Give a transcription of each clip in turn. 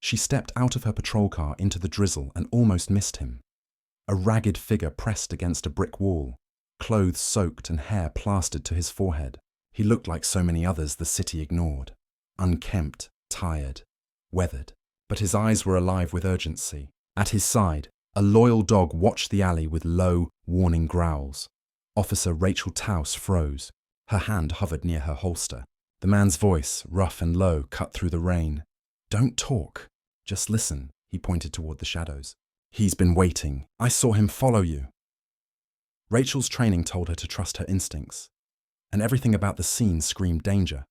She stepped out of her patrol car into the drizzle and almost missed him. A ragged figure pressed against a brick wall, clothes soaked and hair plastered to his forehead. He looked like so many others the city ignored. Unkempt, tired, weathered. But his eyes were alive with urgency. At his side, a loyal dog watched the alley with low, warning growls. Officer Rachel Taus froze. Her hand hovered near her holster. The man's voice, rough and low, cut through the rain. "Don't talk. Just listen," he pointed toward the shadows. "He's been waiting. I saw him follow you." Rachel's training told her to trust her instincts, and everything about the scene screamed danger.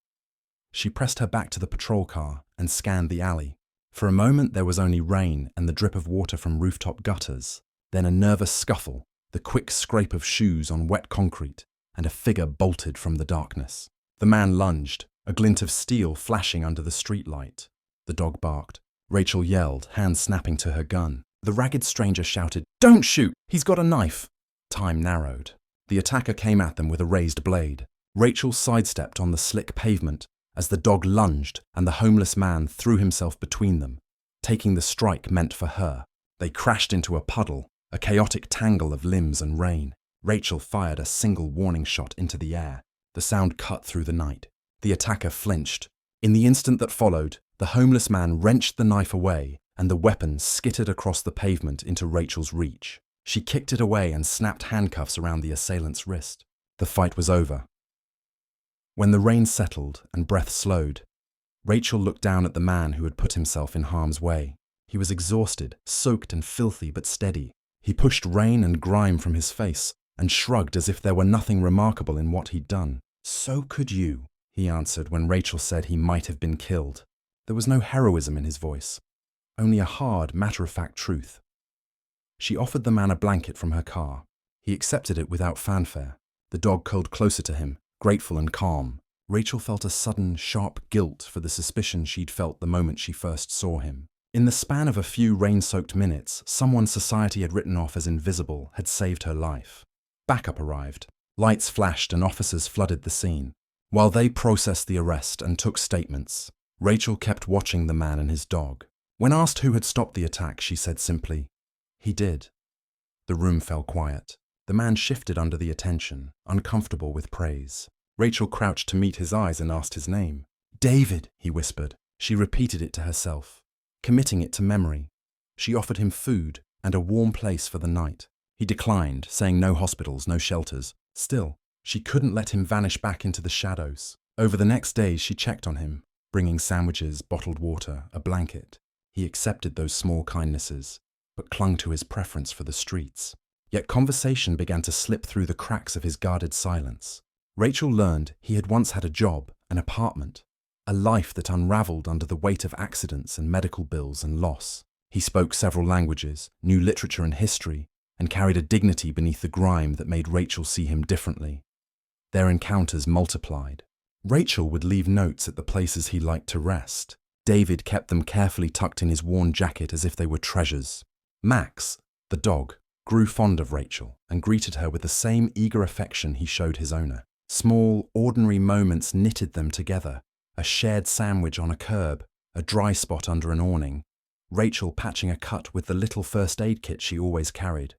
She pressed her back to the patrol car and scanned the alley. For a moment there was only rain and the drip of water from rooftop gutters, then a nervous scuffle, the quick scrape of shoes on wet concrete, and a figure bolted from the darkness. The man lunged, a glint of steel flashing under the streetlight. The dog barked. Rachel yelled, hands snapping to her gun. The ragged stranger shouted, "Don't shoot! He's got a knife!" Time narrowed. The attacker came at them with a raised blade. Rachel sidestepped on the slick pavement as the dog lunged and the homeless man threw himself between them, taking the strike meant for her. They crashed into a puddle, a chaotic tangle of limbs and rain. Rachel fired a single warning shot into the air. The sound cut through the night. The attacker flinched. In the instant that followed, the homeless man wrenched the knife away and the weapon skittered across the pavement into Rachel's reach. She kicked it away and snapped handcuffs around the assailant's wrist. The fight was over. When the rain settled and breath slowed, Rachel looked down at the man who had put himself in harm's way. He was exhausted, soaked and filthy but steady. He pushed rain and grime from his face and shrugged as if there were nothing remarkable in what he'd done. "So could you," he answered when Rachel said he might have been killed. There was no heroism in his voice, only a hard, matter-of-fact truth. She offered the man a blanket from her car. He accepted it without fanfare. The dog curled closer to him, grateful and calm. Rachel felt a sudden, sharp guilt for the suspicion she'd felt the moment she first saw him. In the span of a few rain-soaked minutes, someone society had written off as invisible had saved her life. Backup arrived. Lights flashed and officers flooded the scene. While they processed the arrest and took statements, Rachel kept watching the man and his dog. When asked who had stopped the attack, she said simply, "He did." The room fell quiet. The man shifted under the attention, uncomfortable with praise. Rachel crouched to meet his eyes and asked his name. "David," he whispered. She repeated it to herself, committing it to memory. She offered him food and a warm place for the night. He declined, saying no hospitals, no shelters. Still, she couldn't let him vanish back into the shadows. Over the next days, she checked on him, bringing sandwiches, bottled water, a blanket. He accepted those small kindnesses, but clung to his preference for the streets. Yet conversation began to slip through the cracks of his guarded silence. Rachel learned he had once had a job, an apartment, a life that unraveled under the weight of accidents and medical bills and loss. He spoke several languages, knew literature and history, and carried a dignity beneath the grime that made Rachel see him differently. Their encounters multiplied. Rachel would leave notes at the places he liked to rest. David kept them carefully tucked in his worn jacket as if they were treasures. Max, the dog, grew fond of Rachel and greeted her with the same eager affection he showed his owner. Small, ordinary moments knitted them together. A shared sandwich on a curb, a dry spot under an awning, Rachel patching a cut with the little first aid kit she always carried.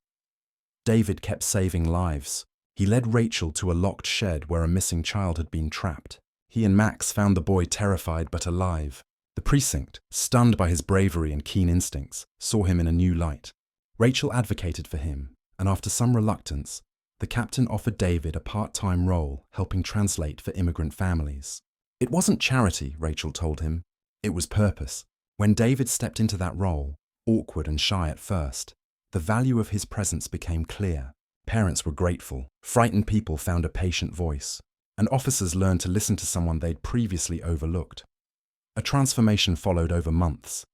David kept saving lives. He led Rachel to a locked shed where a missing child had been trapped. He and Max found the boy terrified but alive. The precinct, stunned by his bravery and keen instincts, saw him in a new light. Rachel advocated for him, and after some reluctance, the captain offered David a part-time role helping translate for immigrant families. It wasn't charity, Rachel told him. It was purpose. When David stepped into that role, awkward and shy at first, the value of his presence became clear. Parents were grateful, frightened people found a patient voice, and officers learned to listen to someone they'd previously overlooked. A transformation followed over months.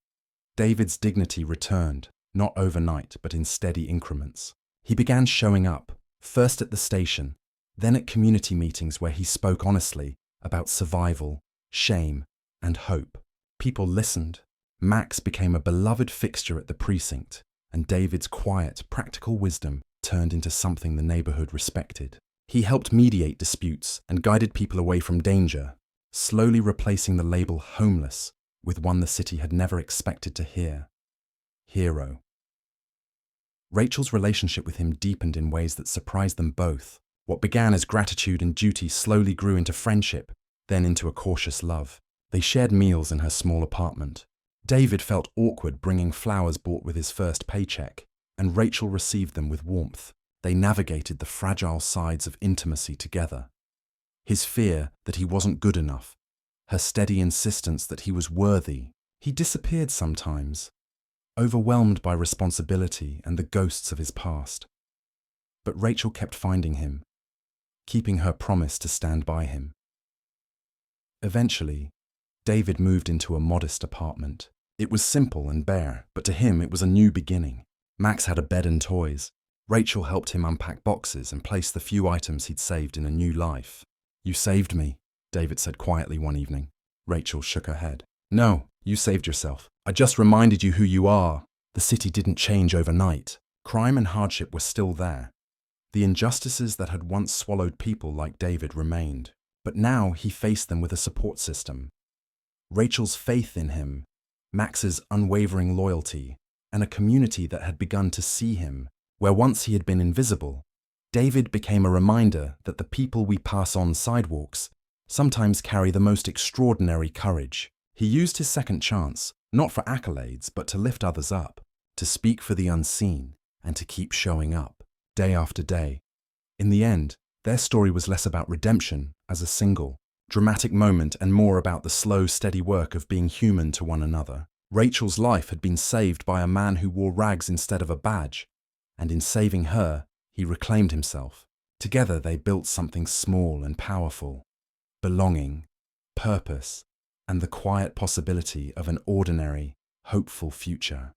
David's dignity returned, not overnight but in steady increments. He began showing up, first at the station, then at community meetings where he spoke honestly about survival, shame, and hope. People listened. Max became a beloved fixture at the precinct, and David's quiet, practical wisdom turned into something the neighborhood respected. He helped mediate disputes and guided people away from danger, slowly replacing the label homeless with one the city had never expected to hear. Hero. Rachel's relationship with him deepened in ways that surprised them both. What began as gratitude and duty slowly grew into friendship, then into a cautious love. They shared meals in her small apartment. David felt awkward bringing flowers bought with his first paycheck, and Rachel received them with warmth. They navigated the fragile sides of intimacy together. His fear that he wasn't good enough, her steady insistence that he was worthy. He disappeared sometimes, overwhelmed by responsibility and the ghosts of his past. But Rachel kept finding him, keeping her promise to stand by him. Eventually, David moved into a modest apartment. It was simple and bare, but to him it was a new beginning. Max had a bed and toys. Rachel helped him unpack boxes and place the few items he'd saved in a new life. "You saved me," David said quietly one evening. Rachel shook her head. "No, you saved yourself. I just reminded you who you are." The city didn't change overnight. Crime and hardship were still there. The injustices that had once swallowed people like David remained. But now he faced them with a support system. Rachel's faith in him, Max's unwavering loyalty, and a community that had begun to see him. Where once he had been invisible, David became a reminder that the people we pass on sidewalks sometimes carry the most extraordinary courage. He used his second chance, not for accolades, but to lift others up, to speak for the unseen, and to keep showing up, day after day. In the end, their story was less about redemption as a single, dramatic moment and more about the slow, steady work of being human to one another. Rachel's life had been saved by a man who wore rags instead of a badge, and in saving her, he reclaimed himself. Together they built something small and powerful: belonging, purpose, and the quiet possibility of an ordinary, hopeful future.